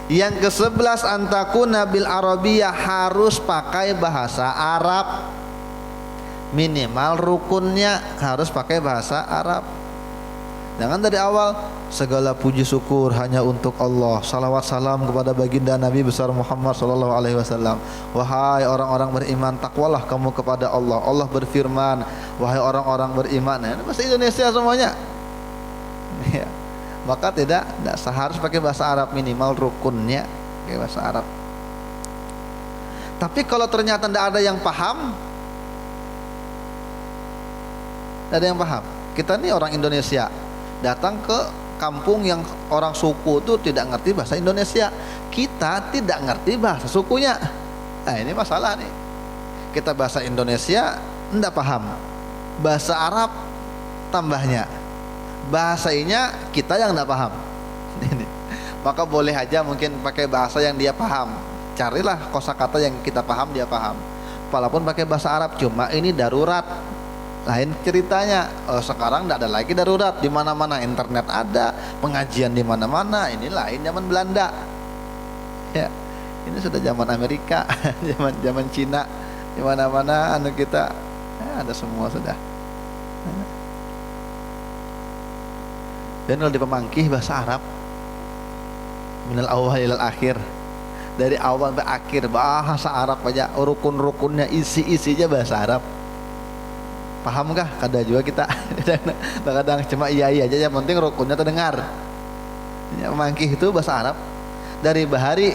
Yang ke-11 antakuna bil arabiyah, harus pakai bahasa Arab. Minimal rukunnya harus pakai bahasa Arab. Jangan dari awal segala puji syukur hanya untuk Allah, salawat salam kepada baginda Nabi besar Muhammad sallallahu alaihi wasallam. Wahai orang-orang beriman, takwalah kamu kepada Allah. Allah berfirman, wahai orang-orang beriman. Nah, ini bahasa Indonesia semuanya. Ya. Maka tidak harus pakai bahasa Arab, minimal rukunnya pakai bahasa Arab. Tapi kalau ternyata tidak ada yang paham, kita nih orang Indonesia datang ke kampung yang orang suku itu tidak ngerti bahasa Indonesia, kita tidak ngerti bahasa sukunya. Nah ini masalah nih. Kita bahasa Indonesia tidak paham, bahasa Arab tambahnya, bahasanya kita yang tidak paham. Ini. Maka boleh aja mungkin pakai bahasa yang dia paham. Carilah kosakata yang kita paham, dia paham. Walaupun pakai bahasa Arab, cuma ini darurat. Lain ceritanya. Sekarang tidak ada lagi darurat, di mana-mana internet ada, pengajian di mana-mana. Ini lain zaman Belanda. Ya, ini sudah zaman Amerika, zaman Cina, di mana-mana anu kita ada semua sudah. Dan kalau di pemangkih bahasa Arab minal awal ilal akhir, dari awal sampai akhir bahasa Arab aja, rukun-rukunnya, isi-isinya bahasa Arab. Pahamkah? Kada juga kita. Kadang cuma iya aja, yang penting rukunnya terdengar. Ya, pemangkih itu bahasa Arab dari bahari.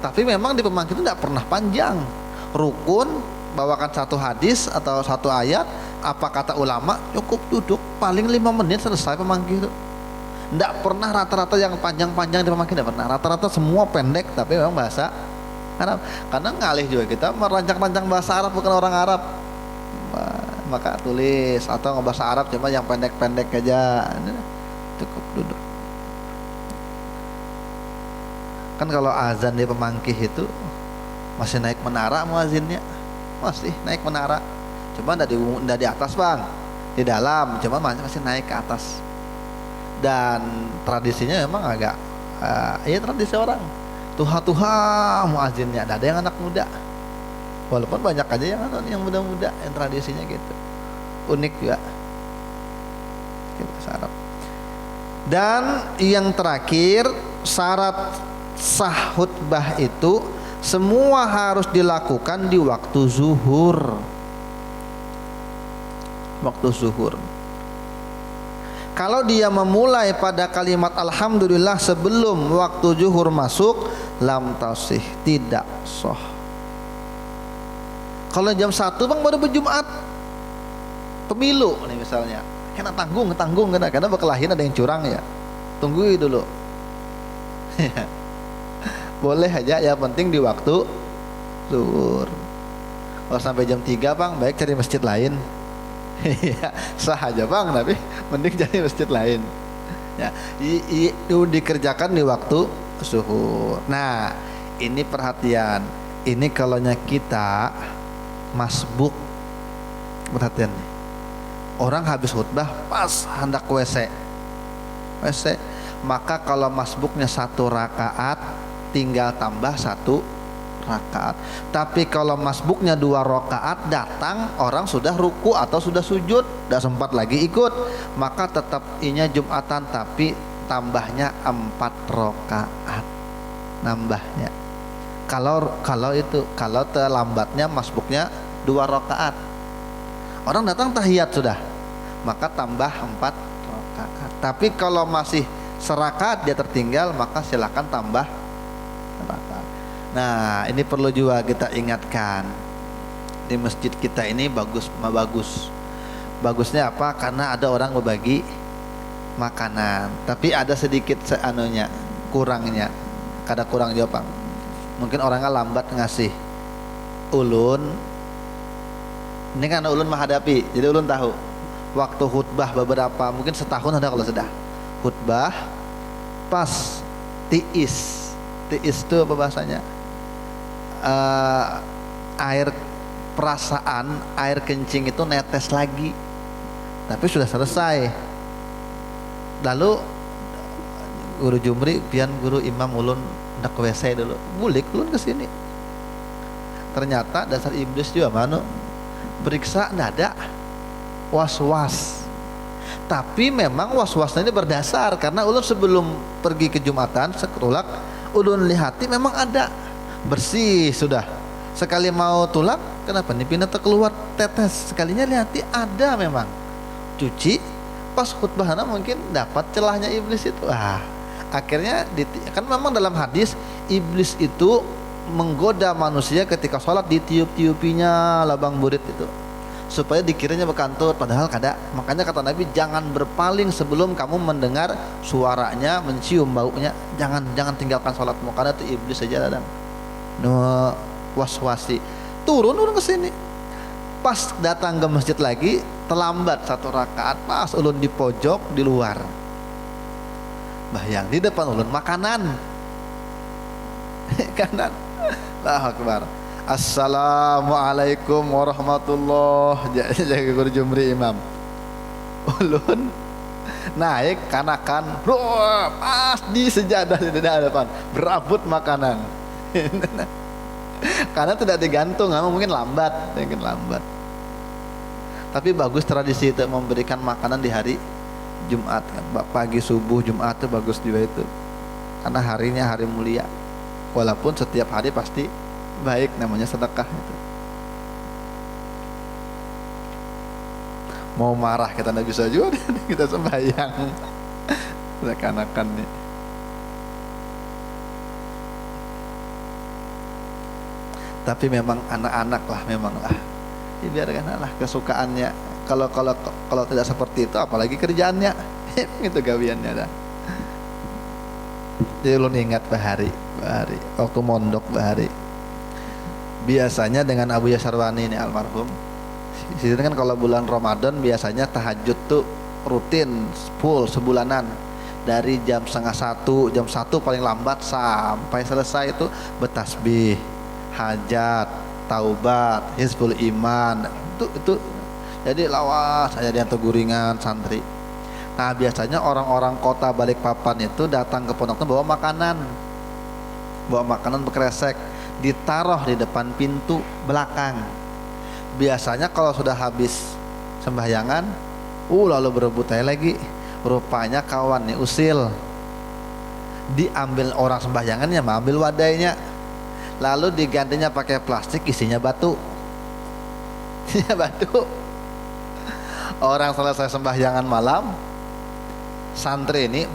Tapi memang di pemangkih itu tidak pernah panjang. Rukun bawakan satu hadis atau satu ayat, apa kata ulama, cukup duduk paling 5 menit selesai pemangkih itu. Tidak pernah rata-rata yang panjang-panjang di pemangkih, tidak pernah. Rata-rata semua pendek, tapi memang bahasa Arab. Karena ngalih juga kita merancang-rancang bahasa Arab, bukan orang Arab. Maka tulis atau bahasa Arab cuma yang pendek-pendek aja. Cukup duduk. Kan kalau azan di Pemangkih itu masih naik menara muazinnya, masih naik menara. Cuma enggak di atas bang, di dalam, cuma masih naik ke atas. Dan tradisinya memang agak ya tradisi orang tuha muazinnya, ada yang anak muda, walaupun banyak aja yang muda-muda yang tradisinya gitu, unik juga bahasa Arab. Dan yang terakhir, syarat sah khutbah itu semua harus dilakukan di waktu zuhur. Waktu zuhur. Kalau dia memulai pada kalimat alhamdulillah sebelum waktu zuhur masuk, lam tasih, tidak sah. Kalau jam 1 bang baru berjumat, pemilu nih misalnya, kena tanggung karena berkelahian ada yang curang ya, tunggu dulu. Boleh aja, ya penting di waktu zuhur. Kalau sampai jam 3 bang, baik cari masjid lain. Ya, sah aja bang, tapi mending cari masjid lain. Ya, itu dikerjakan di waktu zuhur. Nah, ini perhatian. Ini kalaunya kita masbuk, perhatian nih. Orang habis khutbah pas hendak WC, maka kalau masbuknya 1 rakaat, tinggal tambah 1 rakaat. Tapi kalau masbuknya 2 rakaat, datang orang sudah ruku atau sudah sujud, tidak sempat lagi ikut, maka tetap inya Jumatan, tapi tambahnya 4 rakaat nambahnya. Kalau terlambatnya masbuknya 2 rakaat, orang datang tahiyat sudah, maka tambah 4 rakaat. Tapi kalau masih serakaat dia tertinggal, maka silakan tambah rakaat. Nah, ini perlu juga kita ingatkan. Di masjid kita ini bagus. Bagusnya apa? Karena ada orang berbagi makanan. Tapi ada sedikit kurangnya. Kada kurang jawab. Mungkin orangnya lambat ngasih. Ulun ini kan ulun menghadapi, jadi ulun tahu. Waktu khutbah beberapa, mungkin setahun ada kalau sudah khutbah, pas tiis itu apa bahasanya? Air perasaan, air kencing itu netes lagi, tapi sudah selesai. Lalu guru Jumri, pian guru Imam ulun ndak ke WC dulu, bulik ulun kesini. Ternyata dasar iblis juga mano, periksa ndak ada, was-was. Tapi memang was-wasnya ini berdasar karena ulun sebelum pergi ke Jumatan sekerulak, ulun lihati memang ada, bersih sudah. Sekali mau tulak, kenapa nih pindah keluar tetes, sekalinya lihati ada memang. Cuci, pas khutbahnya mungkin dapat celahnya iblis itu. Akhirnya kan memang dalam hadis iblis itu menggoda manusia ketika sholat, ditiup-tiupinya labang burit itu supaya dikiranya berkantut, padahal kada. Makanya kata Nabi, jangan berpaling sebelum kamu mendengar suaranya, mencium baunya. Jangan tinggalkan sholatmu, karena itu iblis saja datang was-wasi. Turun ke sini, pas datang ke masjid lagi terlambat 1 rakaat, pas ulun di pojok di luar, bayang di depan ulun makanan kanan. Allahu Akbar. Assalamualaikum warahmatullahi wabarakatuh. Jaga guru Jumri Imam. Ulun naik kanakan, pas di sejadah di depan berabut makanan. Karena tidak digantung, mungkin lambat. Tapi bagus tradisi itu memberikan makanan di hari Jumat kan, pagi subuh Jumat itu bagus juga itu, karena harinya hari mulia. Walaupun setiap hari pasti baik, namanya sedekah itu. Mau marah kita tidak bisa juga, kita sembahyang. Seakan-akan nih. Tapi memang anak-anak lah, ya, biarkan lah kesukaannya. Kalau tidak seperti itu, apalagi kerjaannya. Itu gawiannya dah. Jadi ulun ingat bahari waktu mondok bahari. Biasanya dengan Abu Yasarwani ini almarhum. Di sini kan kalau bulan Ramadan biasanya tahajud tuh rutin full sebulanan. dari jam 12:30, jam 1 paling lambat sampai selesai itu bertasbih, hajat, taubat, hizbul iman. Itu jadi lawas saja di guringan santri. Nah, biasanya orang-orang kota Balikpapan itu datang ke pondok bawa makanan bekresek, ditaruh di depan pintu belakang. Biasanya kalau sudah habis sembahyangan, lalu berebut lagi. Rupanya kawan nih usil, diambil orang sembahyangannya, ambil wadahnya, lalu digantinya pakai plastik isinya batu. Batu. Orang selesai sembahyangan malam, santri ini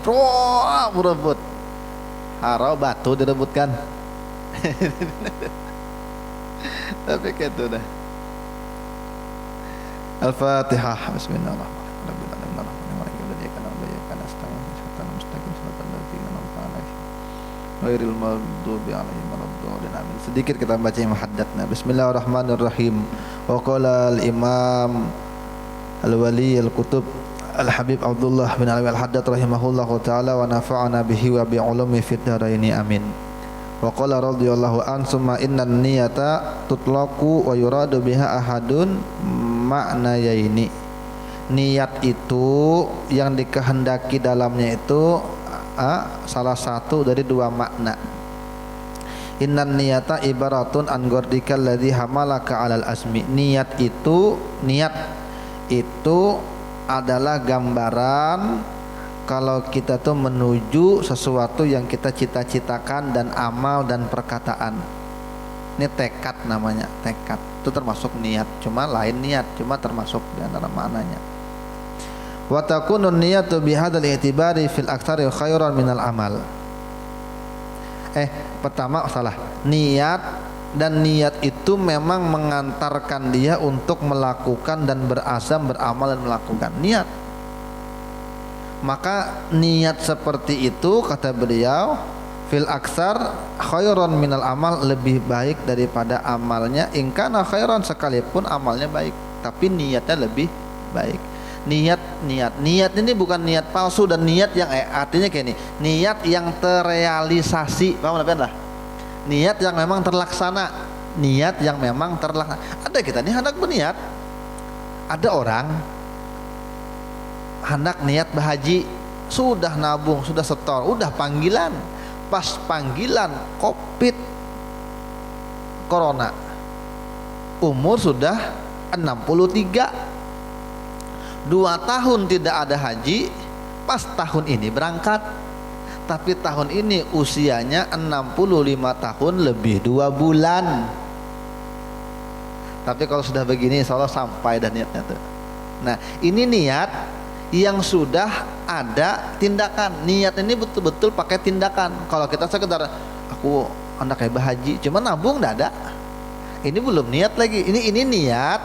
berebut, harau batu direbutkan. Tapi kayak itu dah. Al-Fatihah. Bismillahirrahmanirrahim. Ghairil maghdubi 'alaihim waladdallin. Amin. Sedikit kita baca yang muhaddatna. Bismillahirrahmanirrahim. Wa qala al-Imam Al-Wali Al-Qutub Al-Habib Abdullah bin Alwi Al-Haddad rahimahullahu taala wa nafa'ana bihi wa bi 'ulumi fid dharaini. Amin. Wa qala radhiyallahu an summa innan niyata tutlaqu wa yuradu biha ahadun ma'nayaini. Niat itu yang dikehendaki dalamnya itu salah satu dari dua makna. Innan niyata ibaratun an gordikal ladzi hamalaka 'alal azmi. Niat itu adalah gambaran kalau kita tuh menuju sesuatu yang kita cita-citakan dan amal dan perkataan. Ini tekad namanya, tekad. Itu termasuk niat, cuma lain niat, cuma termasuk di antara maknanya. Wa takunun niyatu bihadzal i'tibari fil aktsari khairan minal amal. Pertama salah. Niat itu memang mengantarkan dia untuk melakukan dan berazam beramal dan melakukan niat. Maka niat seperti itu kata beliau fil aktsar khairan minal amal, lebih baik daripada amalnya. In kana khairan, sekalipun amalnya baik, tapi niatnya lebih baik. Niat ini bukan niat palsu dan niat yang artinya kayak ini, niat yang terrealisasi, paham lah? Niat yang memang terlaksana, Ada kita nih hendak berniat, ada orang hendak niat berhaji, sudah nabung, sudah setor, udah panggilan, pas panggilan COVID corona, umur sudah 63, 2 tahun tidak ada haji, pas tahun ini berangkat. Tapi tahun ini usianya 65 tahun lebih 2 bulan. Tapi kalau sudah begini insya Allah sampai dan niatnya tuh. Nah, ini niat yang sudah ada tindakan. Niat ini betul-betul pakai tindakan. Kalau kita sekedar aku anak kayak berhaji, cuma nabung enggak ada. Ini belum niat lagi. Ini niat.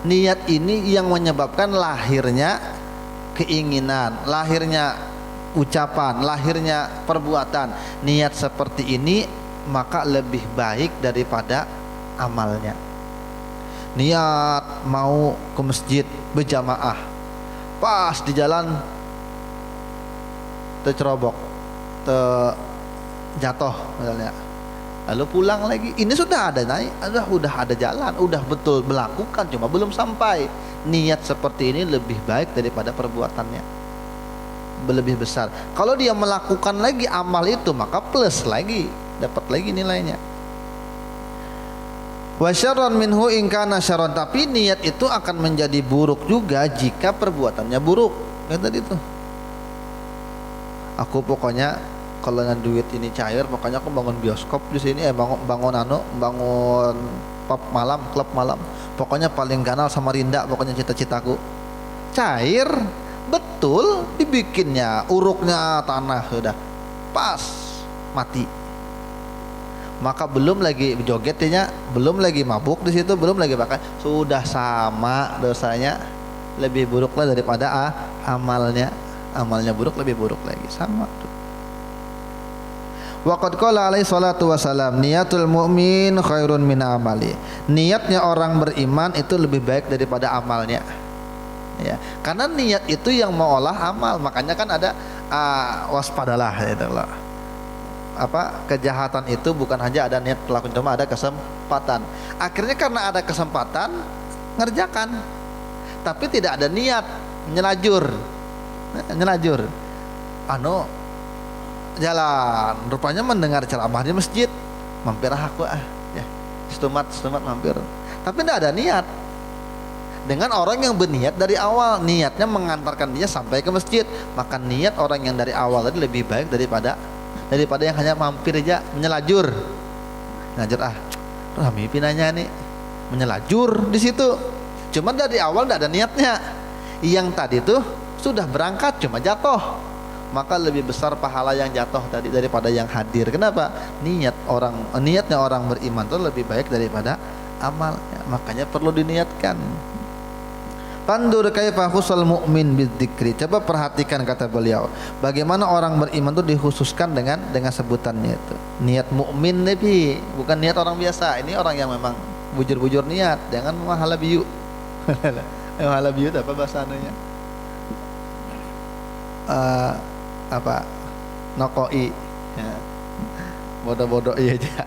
Niat ini yang menyebabkan lahirnya keinginan, lahirnya ucapan, lahirnya perbuatan. Niat seperti ini maka lebih baik daripada amalnya. Niat mau ke masjid berjamaah, pas di jalan tercerobok, jatuh misalnya, lalu pulang lagi. Ini sudah ada naik, udah ada jalan, udah betul melakukan, cuma belum sampai. Niat seperti ini lebih baik daripada perbuatannya, lebih besar. Kalau dia melakukan lagi amal itu, maka plus lagi, dapat lagi nilainya. Wa syarran minhu in kana syarran, tapi niat itu akan menjadi buruk juga jika perbuatannya buruk. Kayak tadi tuh, aku pokoknya kalau duit ini cair, pokoknya aku bangun bioskop di sini, bangun pub malam, klub malam. Pokoknya paling ganal sama Rinda, pokoknya cita-citaku. Cair, betul dibikinnya, uruknya tanah sudah pas mati. Maka belum lagi jogetnya, belum lagi mabuk di situ, belum lagi bahkan sudah sama dosanya, lebih buruklah daripada amalnya. Amalnya buruk, lebih buruk lagi, sama tuh. Waqad qala alaihi salatu wasalam, niyatul mu'min khairun min amali. Niatnya orang beriman itu lebih baik daripada amalnya. Ya, karena niat itu yang mengolah amal. Makanya kan ada waspadalah itu lah. Kejahatan itu bukan hanya ada niat pelaku, cuma ada kesempatan. Akhirnya karena ada kesempatan ngerjakan, tapi tidak ada niat nyelajur. Jalan, rupanya mendengar ceramah di masjid, mampir aku ya, setumat mampir. Tapi tidak ada niat. Dengan orang yang berniat dari awal, niatnya mengantarkan dia sampai ke masjid, maka niat orang yang dari awal tadi lebih baik daripada yang hanya mampir aja menyelajur. Rami pinanya nih menyelajur di situ. Cuma dari awal tidak ada niatnya. Yang tadi tuh sudah berangkat cuma jatuh. Maka lebih besar pahala yang jatuh tadi daripada yang hadir. Kenapa? Niatnya orang beriman itu lebih baik daripada amalnya. Makanya perlu diniatkan. Pandur kaifa khusal mu'min bidzikri. Coba perhatikan kata beliau, bagaimana orang beriman itu dikhususkan dengan sebutannya itu. Niat mukmin Nabi, bukan niat orang biasa. Ini orang yang memang bujur-bujur niat, jangan mahalabiyu. Mahalabiyu apa bahasa anunya? Nokoi. Ya. Bodoh-bodoh aja.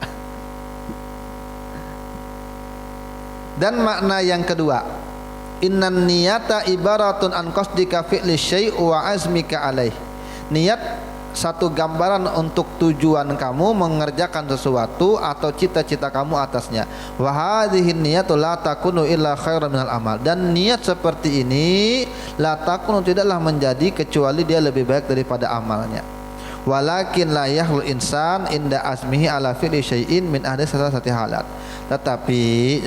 Dan makna yang kedua, innan niyata ibaratun an qasdika fi'li syai' wa azmika alaih. Niat satu gambaran untuk tujuan kamu mengerjakan sesuatu atau cita-cita kamu atasnya. Wa hadhihi niyatu la takunu illa khairan minal amal. Dan niat seperti ini la takunu tidaklah menjadi kecuali dia lebih baik daripada amalnya. Walakin la yahlul insan inda azmihi ala fi'li syai'in min ahli salasati halat. Tetapi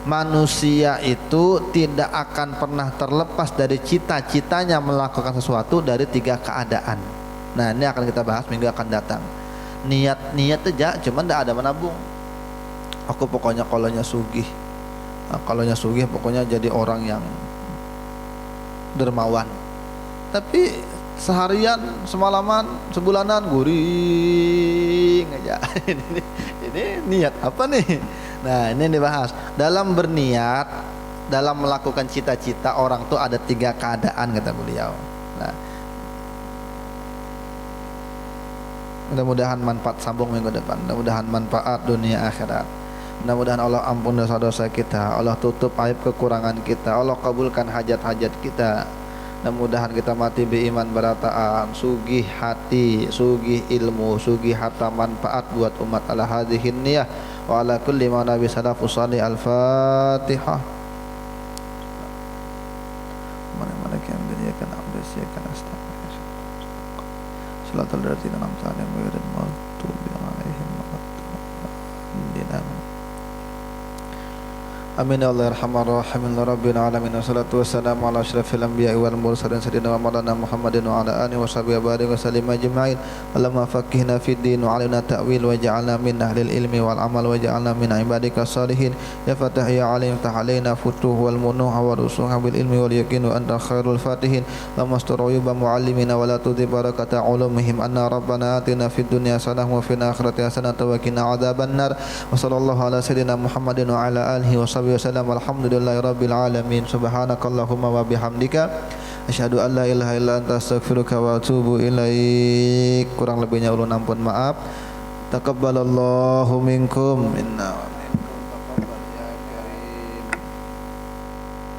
manusia itu tidak akan pernah terlepas dari cita-citanya melakukan sesuatu dari 3 keadaan. Nah, ini akan kita bahas minggu akan datang. Niat aja, cuma tidak ada menabung. Aku pokoknya kalaunya sugih, pokoknya jadi orang yang dermawan. Tapi seharian, semalaman, sebulanan guring aja. Ini niat apa nih? Nah, ini dibahas. Dalam berniat, dalam melakukan cita-cita, orang tuh ada 3 keadaan kata beliau. Nah, mudah-mudahan manfaat sambung minggu depan. Mudah-mudahan manfaat dunia akhirat. Mudah-mudahan Allah ampun dosa-dosa kita, Allah tutup aib kekurangan kita, Allah kabulkan hajat-hajat kita. Mudah-mudahan kita mati beriman berataan, sugih hati, sugih ilmu, sugih harta manfaat buat umat. Ala hadhihin niyah wa ala kulli ma nabi salafus salih. Al-Fatihah. Mana yang diriakan amdasiakan astagfirullah. Salatul ladzina an'amta 'alaihim ghairil maghdubi 'alaihim waladdallin. Amin ya Allah arhamar rahimin rabbil alamin. Wassalatu wassalamu ala asyrafil anbiya'i wal mursalin sayyidina Maulana Muhammadin wa ala alihi wa sahbihi wa barik wa sallim ajma'in. Allahumma faqqihna fid din wa 'allimna ta'wil wa ja'alna min ahlil ilmi wal amal wa ja'alna min ibadika salihin. Ya Fatah ya Alim tah alaina futuh wal munuh wa rusuha bil ilmi wal yaqin wa anta khairul fatihin. Lamastur uyuba muallimina wa la tudhi barakata ulumihim. Anna rabbana atina fid dunya hasanah wa fil akhirati hasanah wa qina adzabannar. Wa sallallahu ala sayyidina Muhammadin wa ala alihi wa wasallam. Alhamdulillahi rabbil alamin. Subhanakallahumma wa bihamdika asyhadu an la ilaha illa anta astaghfiruka wa atubu ilaik. Kurang lebihnya ulun ampun maaf. Taqabbalallahu minkum minna.